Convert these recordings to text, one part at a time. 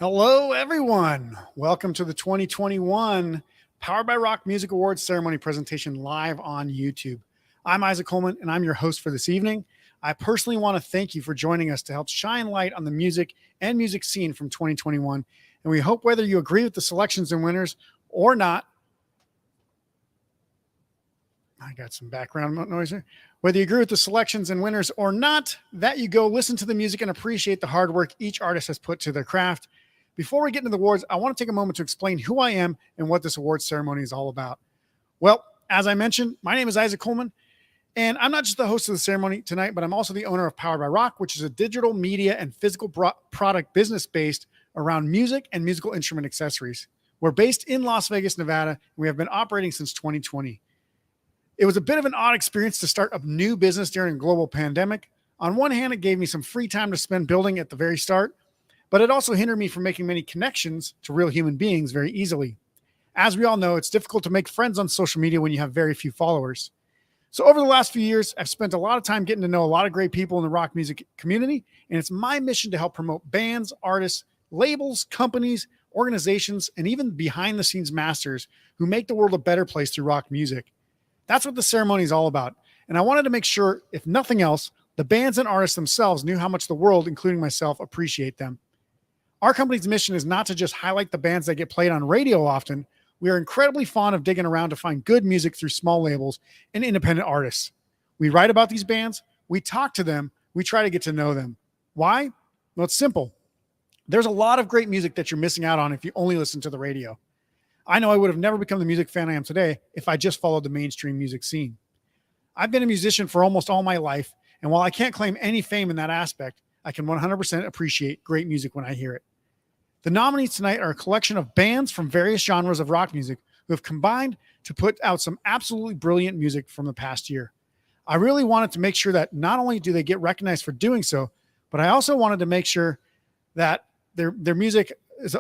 Hello, everyone. Welcome to the 2021 Powered by Rock Music Awards ceremony presentation live on YouTube. I'm Isaac Coleman, and I'm your host for this evening. I personally want to thank you for joining us to help shine light on the music and music scene from 2021. And we hope whether you agree with the selections and winners or not, I got some background noise here. Whether you agree with the selections and winners or not, that you go listen to the music and appreciate the hard work each artist has put to their craft. Before we get into the awards, I want to take a moment to explain who I am and what this awards ceremony is all about. Well, as I mentioned, my name is Isaac Coleman, and I'm not just the host of the ceremony tonight, but I'm also the owner of Powered by Rock, which is a digital media and physical product business based around music and musical instrument accessories. We're based in Las Vegas, Nevada, and we have been operating since 2020. It was a bit of an odd experience to start a new business during a global pandemic. On one hand, it gave me some free time to spend building at the very start, but it also hindered me from making many connections to real human beings very easily. As we all know, it's difficult to make friends on social media when you have very few followers. So over the last few years, I've spent a lot of time getting to know a lot of great people in the rock music community, and it's my mission to help promote bands, artists, labels, companies, organizations, and even behind-the-scenes masters who make the world a better place through rock music. That's what the ceremony is all about, and I wanted to make sure, if nothing else, the bands and artists themselves knew how much the world, including myself, appreciate them. Our company's mission is not to just highlight the bands that get played on radio often. We are incredibly fond of digging around to find good music through small labels and independent artists. We write about these bands, we talk to them, we try to get to know them. Why? Well, it's simple. There's a lot of great music that you're missing out on if you only listen to the radio. I know I would have never become the music fan I am today if I just followed the mainstream music scene. I've been a musician for almost all my life, and while I can't claim any fame in that aspect, I can 100% appreciate great music when I hear it. The nominees tonight are a collection of bands from various genres of rock music who have combined to put out some absolutely brilliant music from the past year. I really wanted to make sure that not only do they get recognized for doing so, but I also wanted to make sure that their music is,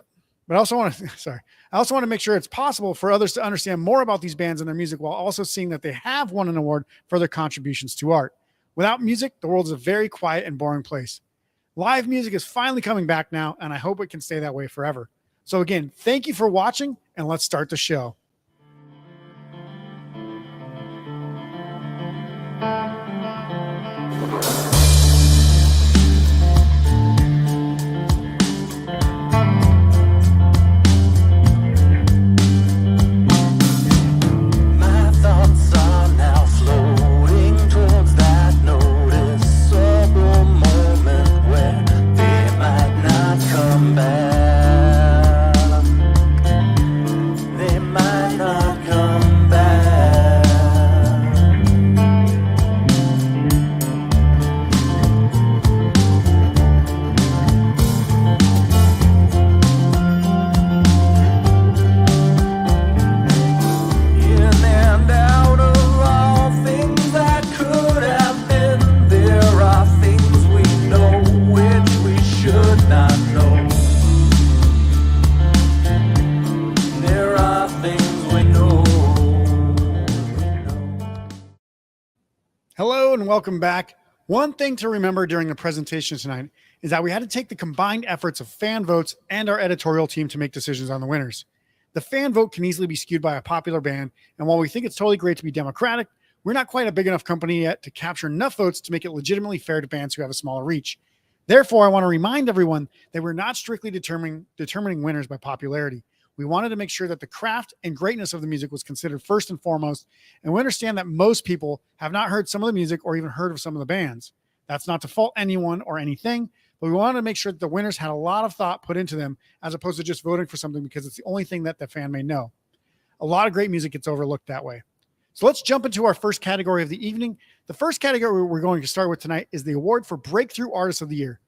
but I also want to make sure it's possible for others to understand more about these bands and their music while also seeing that they have won an award for their contributions to art. Without music, the world is a very quiet and boring place. Live music is finally coming back now, and I hope it can stay that way forever. So again, thank you for watching, and let's start the show. Hello and welcome back. One thing to remember during the presentation tonight is that we had to take the combined efforts of fan votes and our editorial team to make decisions on the winners. The fan vote can easily be skewed by a popular band, and while we think it's totally great to be democratic, we're not quite a big enough company yet to capture enough votes to make it legitimately fair to bands who have a smaller reach. Therefore, I want to remind everyone that we're not strictly determining winners by popularity. We wanted to make sure that the craft and greatness of the music was considered first and foremost, and we understand that most people have not heard some of the music or even heard of some of the bands. That's not to fault anyone or anything, but we wanted to make sure that the winners had a lot of thought put into them as opposed to just voting for something because it's the only thing that the fan may know. A lot of great music gets overlooked that way. So let's jump into our first category of the evening. The first category we're going to start with tonight is the award for Breakthrough Artist of the Year.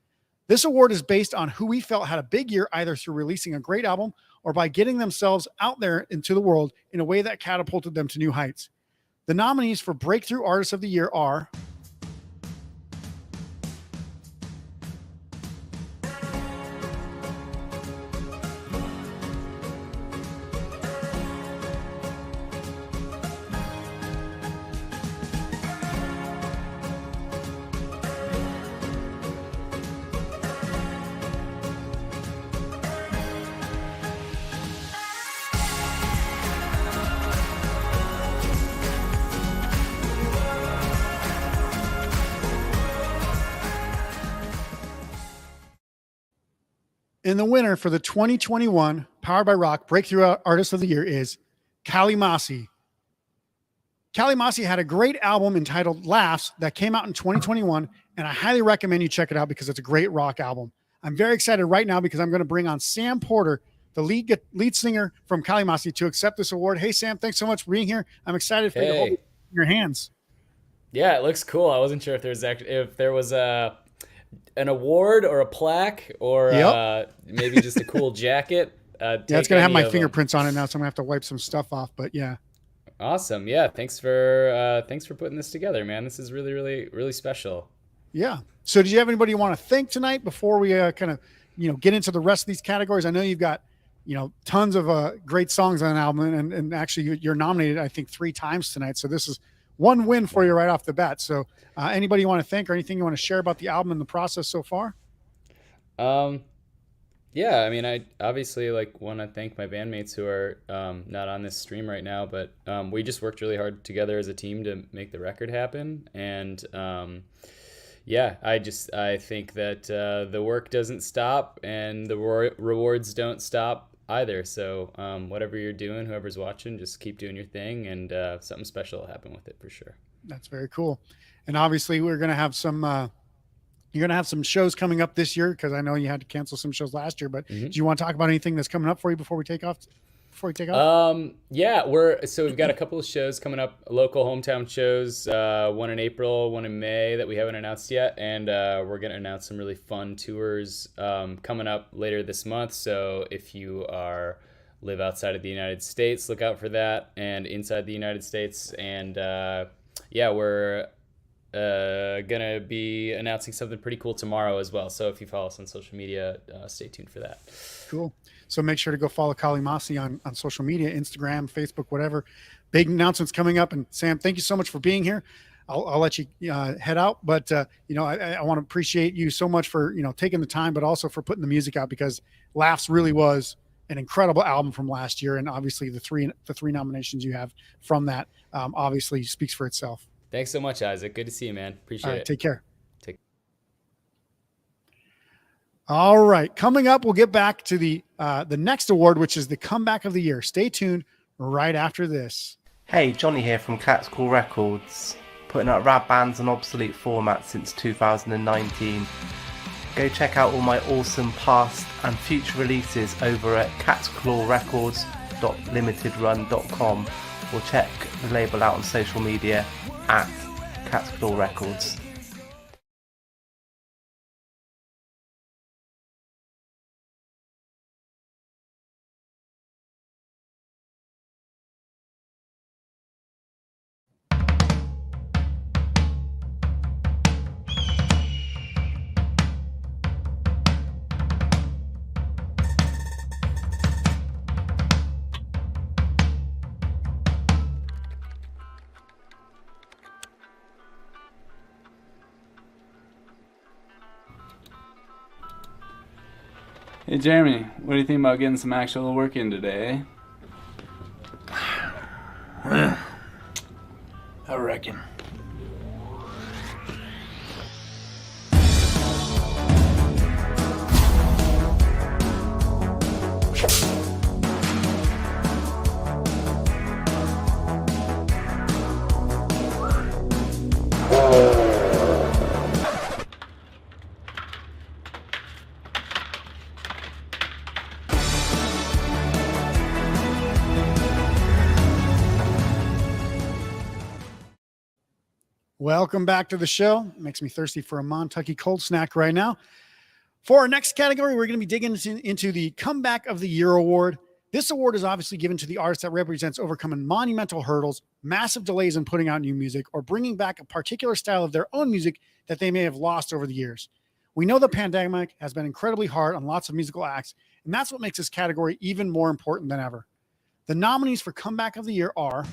This award is based on who we felt had a big year either through releasing a great album or by getting themselves out there into the world in a way that catapulted them to new heights. The nominees for Breakthrough Artist of the Year are And the winner for the 2021 Powered by Rock Breakthrough Artist of the Year is Kali Masi. Kali Masi had a great album entitled Laughs that came out in 2021, and I highly recommend you check it out because it's a great rock album. I'm very excited right now because I'm going to bring on Sam Porter, the lead singer from Kali Masi, to accept this award. Hey, Sam, thanks so much for being here. I'm excited for you to hold it in your hands. Yeah, it looks cool. I wasn't sure if there was an award or a plaque or maybe just a cool jacket. Yeah, it's going to have my fingerprints on it now, so I'm going to have to wipe some stuff off, but yeah. Awesome. Yeah, thanks for putting this together, man. This is really, really, really special. Yeah. So did you have anybody you want to thank tonight before we kind of, get into the rest of these categories? I know you've got, tons of great songs on an album, and actually you're nominated, I think, 3 times tonight. So this is one win for you right off the bat. So anybody you want to thank or anything you want to share about the album and the process so far? Yeah, I mean, I obviously want to thank my bandmates who are not on this stream right now, but we just worked really hard together as a team to make the record happen. And yeah, I think that the work doesn't stop and the rewards don't stop either. So whatever you're doing, whoever's watching, just keep doing your thing, and something special will happen with it for sure. That's very cool. And obviously we're going to have some you're going to have some shows coming up this year, because I know you had to cancel some shows last year, but do you want to talk about anything that's coming up for you before we take off? Yeah, we've got a couple of shows coming up, local hometown shows, one in April, one in May that we haven't announced yet, and we're going to announce some really fun tours coming up later this month. So if you live outside of the United States, look out for that, and inside the United States. And yeah, we're gonna be announcing something pretty cool tomorrow as well. So if you follow us on social media, stay tuned for that. Cool. So make sure to go follow Kali Masi on social media, Instagram, Facebook, whatever. Big announcements coming up. And Sam, thank you so much for being here. I'll let you head out, but I want to appreciate you so much for taking the time, but also for putting the music out, because Laughs really was an incredible album from last year, and obviously the three nominations you have from that obviously speaks for itself. Thanks so much, Isaac. Good to see you, man. Appreciate it. Take care. All right. Coming up, we'll get back to the next award, which is the Comeback of the Year. Stay tuned right after this. Hey, Johnny here from Cat's Claw Records, putting out rap bands on obsolete formats since 2019. Go check out all my awesome past and future releases over at catsclawrecords.limitedrun.com, or check the label out on social media at Cat's Claw Records. Hey Jeremy, what do you think about getting some actual work in today? I reckon. Welcome back to the show. Makes me thirsty for a Montucky cold snack right now. For our next category, we're going to be digging into the Comeback of the Year award. This award is obviously given to the artist that represents overcoming monumental hurdles, massive delays in putting out new music, or bringing back a particular style of their own music that they may have lost over the years. We know the pandemic has been incredibly hard on lots of musical acts, and that's what makes this category even more important than ever. The nominees for Comeback of the Year are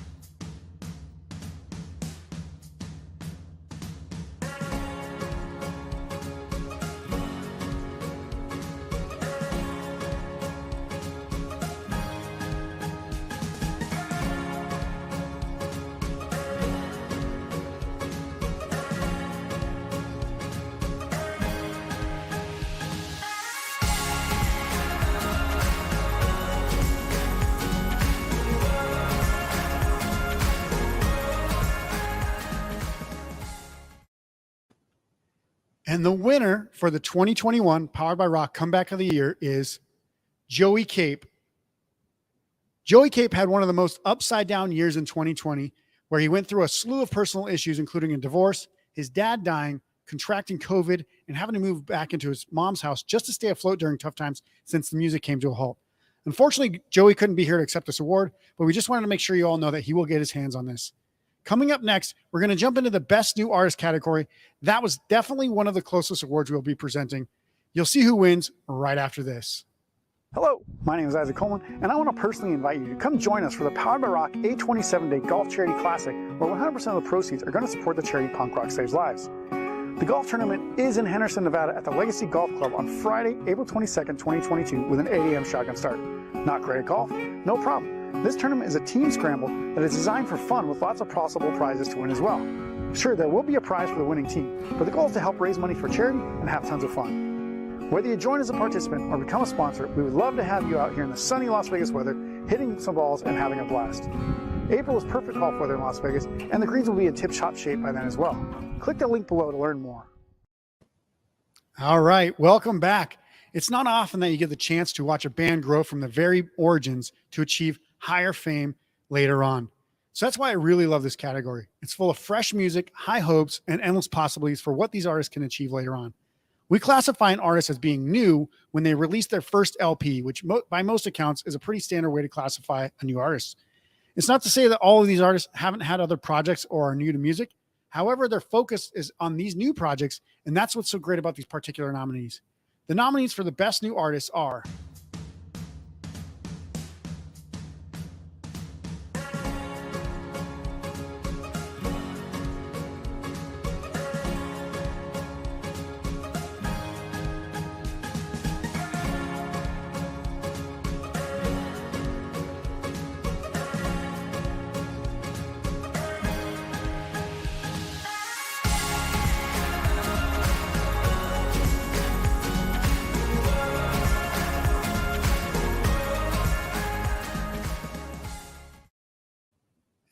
And the winner for the 2021 Powered by Rock Comeback of the Year is Joey Cape. Joey Cape had one of the most upside down years in 2020, where he went through a slew of personal issues, including a divorce, his dad dying, contracting COVID, and having to move back into his mom's house just to stay afloat during tough times since the music came to a halt. Unfortunately, Joey couldn't be here to accept this award, but we just wanted to make sure you all know that he will get his hands on this. Coming up next, we're going to jump into the Best New Artist category. That was definitely one of the closest awards we'll be presenting. You'll see who wins right after this. Hello, my name is Isaac Coleman, and I want to personally invite you to come join us for the Powered by Rock A27 Day Golf Charity Classic, where 100% of the proceeds are going to support the charity Punk Rock Saves Lives. The golf tournament is in Henderson, Nevada at the Legacy Golf Club on Friday, April 22nd, 2022 with an 8 a.m. shotgun start. Not great at golf? No problem. This tournament is a team scramble that is designed for fun with lots of possible prizes to win as well. Sure, there will be a prize for the winning team, but the goal is to help raise money for charity and have tons of fun. Whether you join as a participant or become a sponsor, we would love to have you out here in the sunny Las Vegas weather, hitting some balls and having a blast. April is perfect golf weather in Las Vegas, and the greens will be in tip-top shape by then as well. Click the link below to learn more. All right, welcome back. It's not often that you get the chance to watch a band grow from the very origins to achieve higher fame later on. So that's why I really love this category. It's full of fresh music, high hopes, and endless possibilities for what these artists can achieve later on. We classify an artist as being new when they release their first LP, which by most accounts is a pretty standard way to classify a new artist. It's not to say that all of these artists haven't had other projects or are new to music. However, their focus is on these new projects, and that's what's so great about these particular nominees. The nominees for the Best New Artists are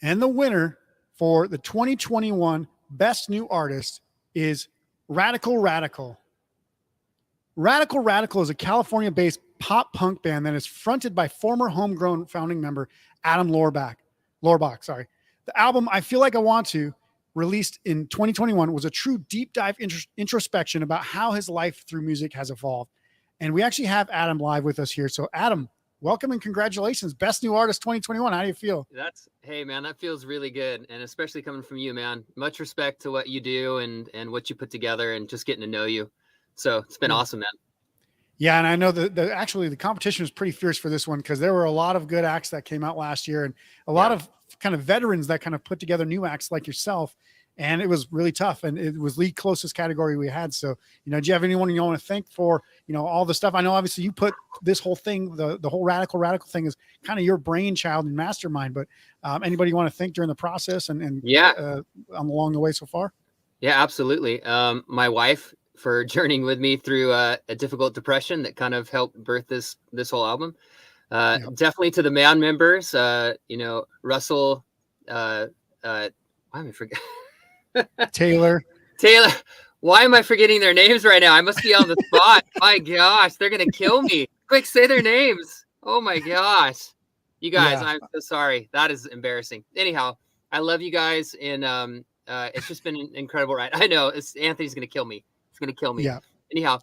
And the winner for the 2021 Best New Artist is Radical Radical. Radical Radical is a California-based pop punk band that is fronted by former homegrown founding member Adam Lorbach. The album I Feel Like I Want To, released in 2021, was a true deep dive introspection about how his life through music has evolved. And we actually have Adam live with us here. So Adam, welcome and congratulations. Best New Artist 2021. How do you feel? Hey man, that feels really good. And especially coming from you, man, much respect to what you do and what you put together and just getting to know you. So it's been awesome, man. Yeah. And I know that actually the competition was pretty fierce for this one, because there were a lot of good acts that came out last year and a lot of kind of veterans that kind of put together new acts like yourself. And it was really tough, and it was the closest category we had. So, do you have anyone you want to thank for, all the stuff? I know obviously you put this whole thing, the whole radical thing is kind of your brainchild and mastermind, but anybody you want to thank during the process and along the way so far? Yeah, absolutely. My wife for journeying with me through a difficult depression that kind of helped birth this whole album. Definitely to the band members, Russell, why am I forgetting? Taylor. Why am I forgetting their names right now? I must be on the spot. My gosh, they're gonna kill me. Quick, say their names. Oh my gosh, you guys, I'm so sorry. That is embarrassing. Anyhow, I love you guys, and it's just been an incredible ride. I know Anthony's gonna kill me. He's gonna kill me. Yeah. Anyhow,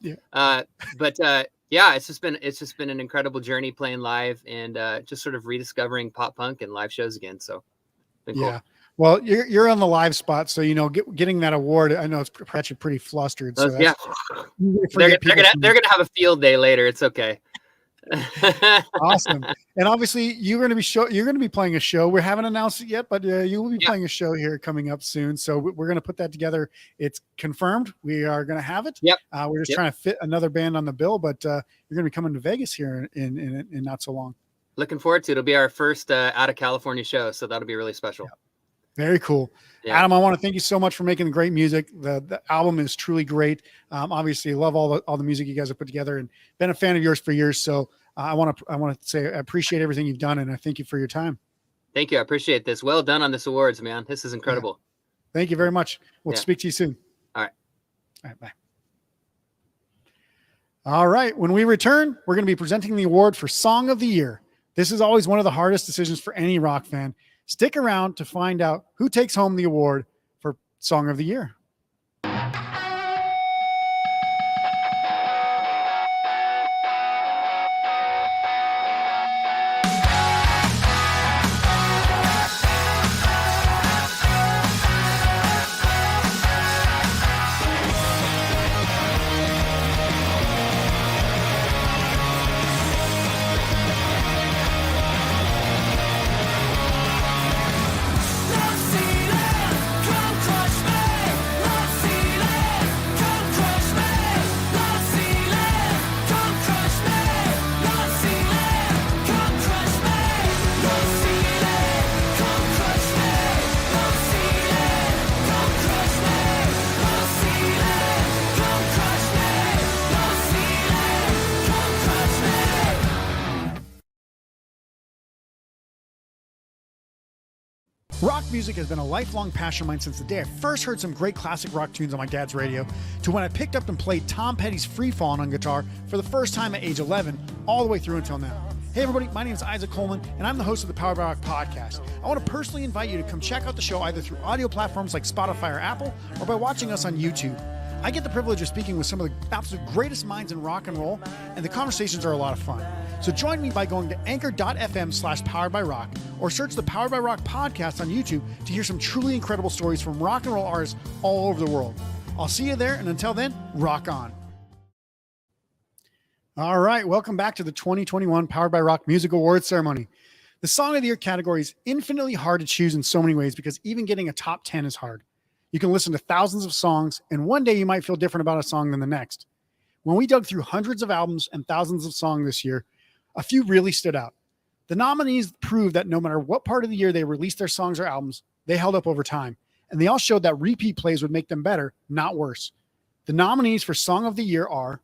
it's just been an incredible journey playing live and just sort of rediscovering pop punk and live shows again. So, been cool. Yeah. Well, you're on the live spot, so getting that award. I know it's actually pretty flustered. So they're gonna have a field day later. It's okay. Awesome. And obviously, you're going to be playing a show. We haven't announced it yet, but you will be playing a show here coming up soon. So we're going to put that together. It's confirmed. We are going to have it. Yep. We're just trying to fit another band on the bill, but you're going to be coming to Vegas here in not so long. Looking forward to it. It'll be our first out of California show, so that'll be really special. Yep. Very cool. Yeah. Adam, I want to thank you so much for making the great music. The album is truly great. Obviously, love all the music you guys have put together, and been a fan of yours for years. So I want to say I appreciate everything you've done, and I thank you for your time. Thank you. I appreciate this. Well done on this awards, man. This is incredible. Yeah. Thank you very much. We'll speak to you soon. All right. All right. Bye. All right. When we return, we're going to be presenting the award for Song of the Year. This is always one of the hardest decisions for any rock fan. Stick around to find out who takes home the award for Song of the Year. Rock music has been a lifelong passion of mine since the day I first heard some great classic rock tunes on my dad's radio, to when I picked up and played Tom Petty's Free Fallin' on guitar for the first time at age 11, all the way through until now. Hey everybody, my name is Isaac Coleman, and I'm the host of the Powered by Rock podcast. I want to personally invite you to come check out the show either through audio platforms like Spotify or Apple, or by watching us on YouTube. I get the privilege of speaking with some of the absolute greatest minds in rock and roll, and the conversations are a lot of fun. So join me by going to anchor.fm/poweredbyrock, or search the Powered by Rock podcast on YouTube to hear some truly incredible stories from rock and roll artists all over the world. I'll see you there, and until then, rock on. All right, welcome back to the 2021 Powered by Rock Music Awards ceremony. The Song of the Year category is infinitely hard to choose in so many ways because even getting a top 10 is hard. You can listen to thousands of songs, and one day you might feel different about a song than the next. When we dug through hundreds of albums and thousands of songs this year, a few really stood out. The nominees proved that no matter what part of the year they released their songs or albums, they held up over time, and they all showed that repeat plays would make them better, not worse. The nominees for Song of the Year are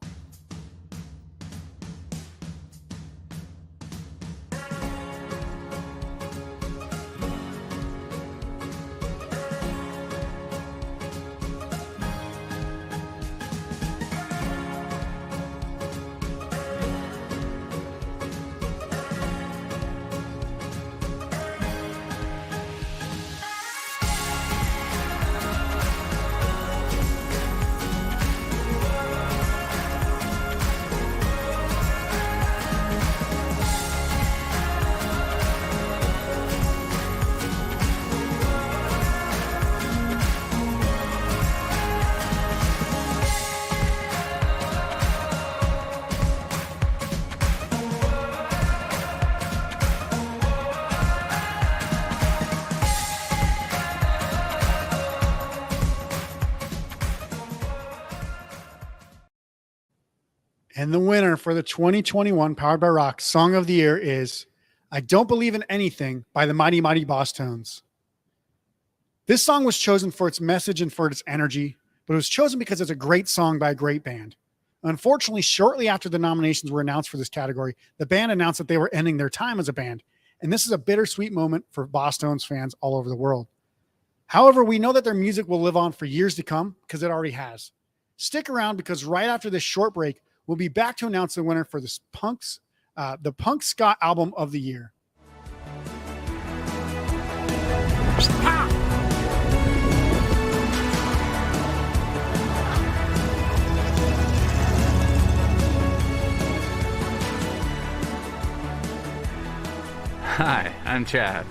And the winner for the 2021 Powered by Rock Song of the Year is I Don't Believe in Anything by the Mighty Mighty Bosstones. This song was chosen for its message and for its energy, but it was chosen because it's a great song by a great band. Unfortunately, shortly after the nominations were announced for this category, the band announced that they were ending their time as a band. And this is a bittersweet moment for Bosstones fans all over the world. However, we know that their music will live on for years to come because it already has. Stick around because right after this short break, we'll be back to announce the winner for the Punk Ska Album of the Year. Hi, I'm Chad.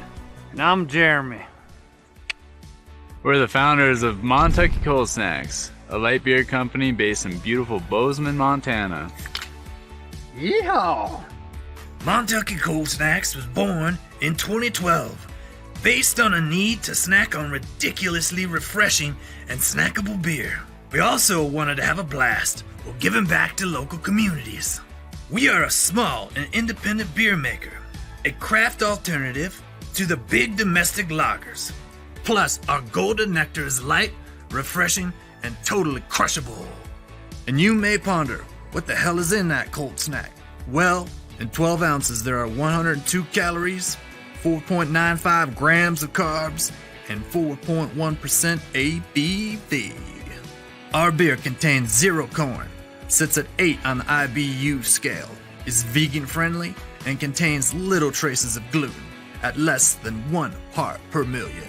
And I'm Jeremy. We're the founders of Montucky Cold Snacks, a light beer company based in beautiful Bozeman, Montana. Yeehaw! Montucky Cold Snacks was born in 2012, based on a need to snack on ridiculously refreshing and snackable beer. We also wanted to have a blast while giving back to local communities. We are a small and independent beer maker, a craft alternative to the big domestic lagers. Plus, our Golden Nectar is light, refreshing, and totally crushable. And you may ponder, what the hell is in that cold snack? Well, in 12 ounces there are 102 calories, 4.95 grams of carbs, and 4.1% ABV. Our beer contains zero corn, sits at 8 on the IBU scale, is vegan friendly, and contains little traces of gluten at less than 1 part per million.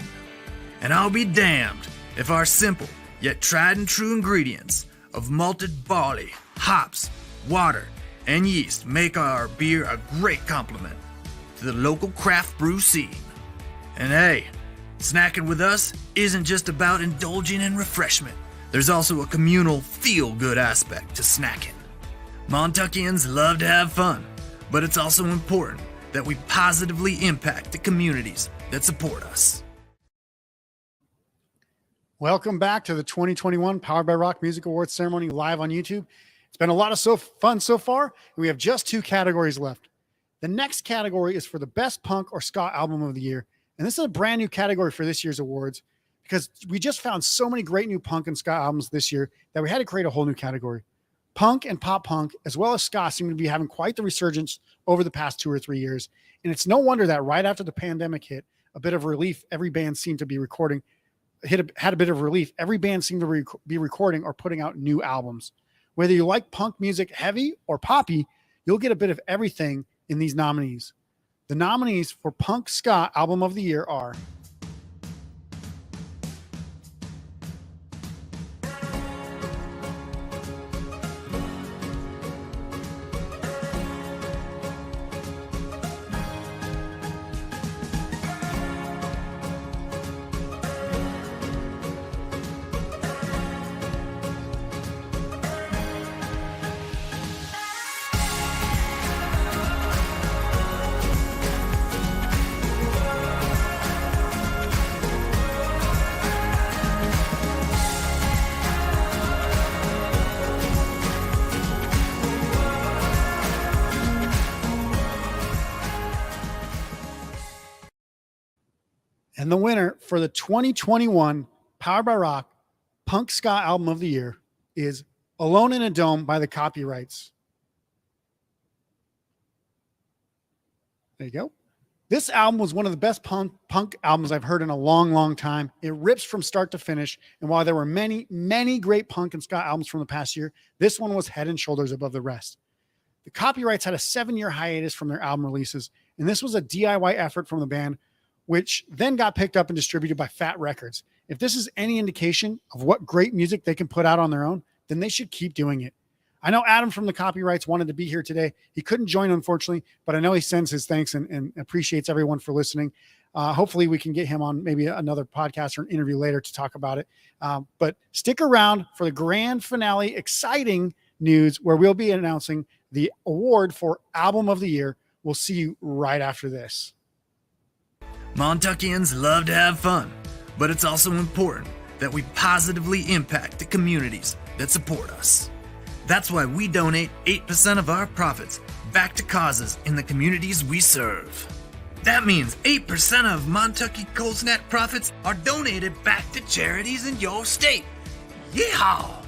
And I'll be damned if our simple yet tried and true ingredients of malted barley, hops, water, and yeast make our beer a great complement to the local craft brew scene. And hey, snacking with us isn't just about indulging in refreshment. There's also a communal feel-good aspect to snacking. Montuckians love to have fun, but it's also important that we positively impact the communities that support us. Welcome back to the 2021 Powered by Rock Music Awards ceremony live on YouTube. It's been a lot of fun so far, and we have just 2 categories left. The next category is for the best punk or ska album of the year, and this is a brand new category for this year's awards because we just found so many great new punk and ska albums this year that we had to create a whole new category. Punk and pop punk, as well as ska, seem to be having quite the resurgence over the past 2 or 3 years, and it's no wonder that right after the pandemic hit, a bit of relief, every band seemed to be recording had a bit of relief. Every band seemed to be recording or putting out new albums. Whether you like punk music heavy or poppy, you'll get a bit of everything in these nominees. The nominees for Punk Ska Album of the Year are And the winner for the 2021 Powered by Rock Punk Ska Album of the Year is Alone in a Dome by the Copyrights. There you go. This album was one of the best punk albums I've heard in a long, long time. It rips from start to finish. And while there were many, many great punk and ska albums from the past year, this one was head and shoulders above the rest. The Copyrights had a 7-year hiatus from their album releases, and this was a DIY effort from the band, which then got picked up and distributed by Fat Records. If this is any indication of what great music they can put out on their own, then they should keep doing it. I know Adam from the Copyrights wanted to be here today. He couldn't join, unfortunately, but I know he sends his thanks and appreciates everyone for listening. Hopefully we can get him on maybe another podcast or an interview later to talk about it. But stick around for the grand finale, exciting news where we'll be announcing the award for Album of the Year. We'll see you right after this. Montuckians love to have fun, but it's also important that we positively impact the communities that support us. That's why we donate 8% of our profits back to causes in the communities we serve. That means 8% of Montucky Cold Snack profits are donated back to charities in your state. Yeehaw!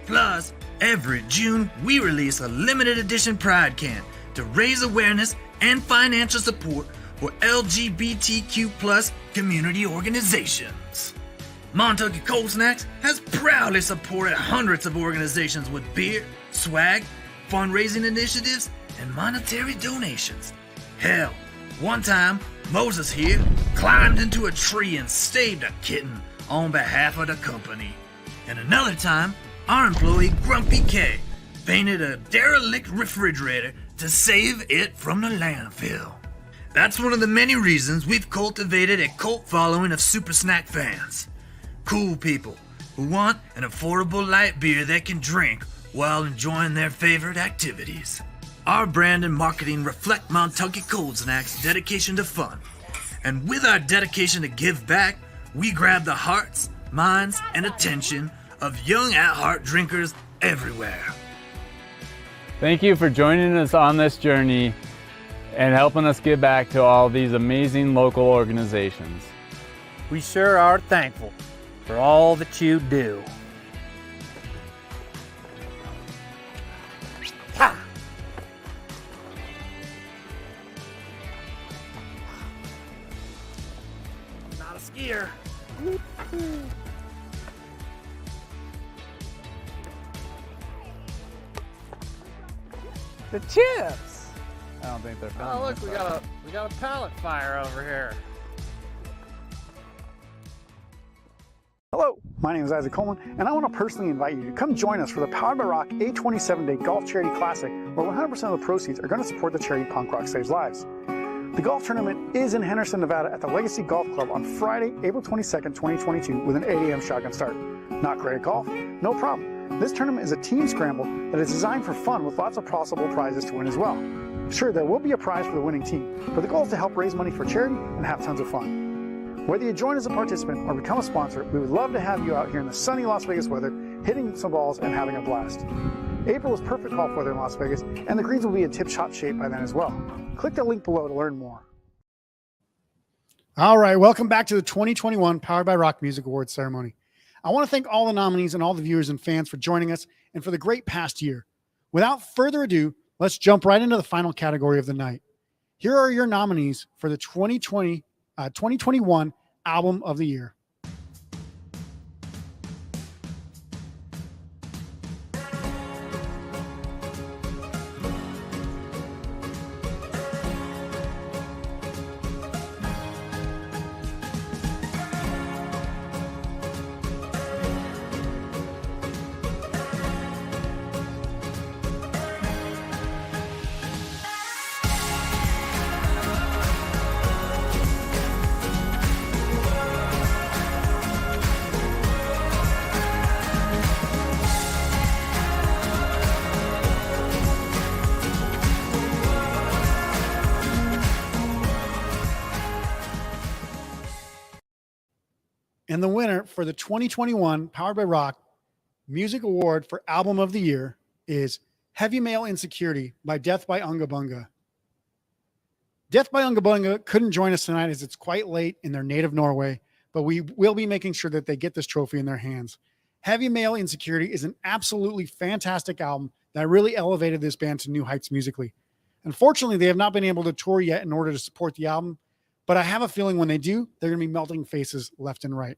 Plus, every June we release a limited edition Pride Can to raise awareness and financial support for LGBTQ+ community organizations. Montucky Cold Snacks has proudly supported hundreds of organizations with beer, swag, fundraising initiatives, and monetary donations. Hell, one time, Moses here climbed into a tree and saved a kitten on behalf of the company. And another time, our employee Grumpy K painted a derelict refrigerator to save it from the landfill. That's one of the many reasons we've cultivated a cult following of Super Snack fans. Cool people who want an affordable light beer they can drink while enjoying their favorite activities. Our brand and marketing reflect Montucky Cold Snack's dedication to fun. And with our dedication to give back, we grab the hearts, minds, and attention of young at-heart drinkers everywhere. Thank you for joining us on this journey and helping us give back to all these amazing local organizations. We sure are thankful for all that you do. Not a skier. The chips. I don't think they're filming. Oh, look, this we got a pallet fire over here. Hello, my name is Isaac Coleman, and I want to personally invite you to come join us for the Powered by Rock A27 Day Golf Charity Classic, where 100% of the proceeds are going to support the charity Punk Rock Saves Lives. The golf tournament is in Henderson, Nevada at the Legacy Golf Club on Friday, April 22nd, 2022 with an 8 a.m. shotgun start. Not great at golf? No problem. This tournament is a team scramble that is designed for fun with lots of possible prizes to win as well. Sure, there will be a prize for the winning team, but the goal is to help raise money for charity and have tons of fun. Whether you join as a participant or become a sponsor, we would love to have you out here in the sunny Las Vegas weather, hitting some balls and having a blast. April is perfect golf weather in Las Vegas, and the greens will be in tip-top shape by then as well. Click the link below to learn more. All right, welcome back to the 2021 Powered by Rock Music Awards ceremony. I want to thank all the nominees and all the viewers and fans for joining us and for the great past year. Without further ado, let's jump right into the final category of the night. Here are your nominees for the 2021 Album of the Year. And the winner for the 2021 Powered by Rock Music Award for Album of the Year is Heavy Male Insecurity by Death by Unga Bunga. Death by Unga Bunga couldn't join us tonight as it's quite late in their native Norway, but we will be making sure that they get this trophy in their hands. Heavy Male Insecurity is an absolutely fantastic album that really elevated this band to new heights musically. Unfortunately, they have not been able to tour yet in order to support the album, but I have a feeling when they do, they're going to be melting faces left and right.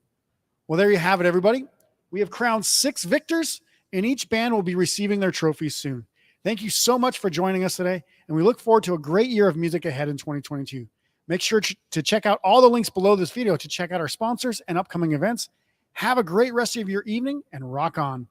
Well, there you have it, everybody. We have crowned 6 victors, and each band will be receiving their trophies soon. Thank you so much for joining us today, and we look forward to a great year of music ahead in 2022. Make sure to check out all the links below this video to check out our sponsors and upcoming events. Have a great rest of your evening, and rock on.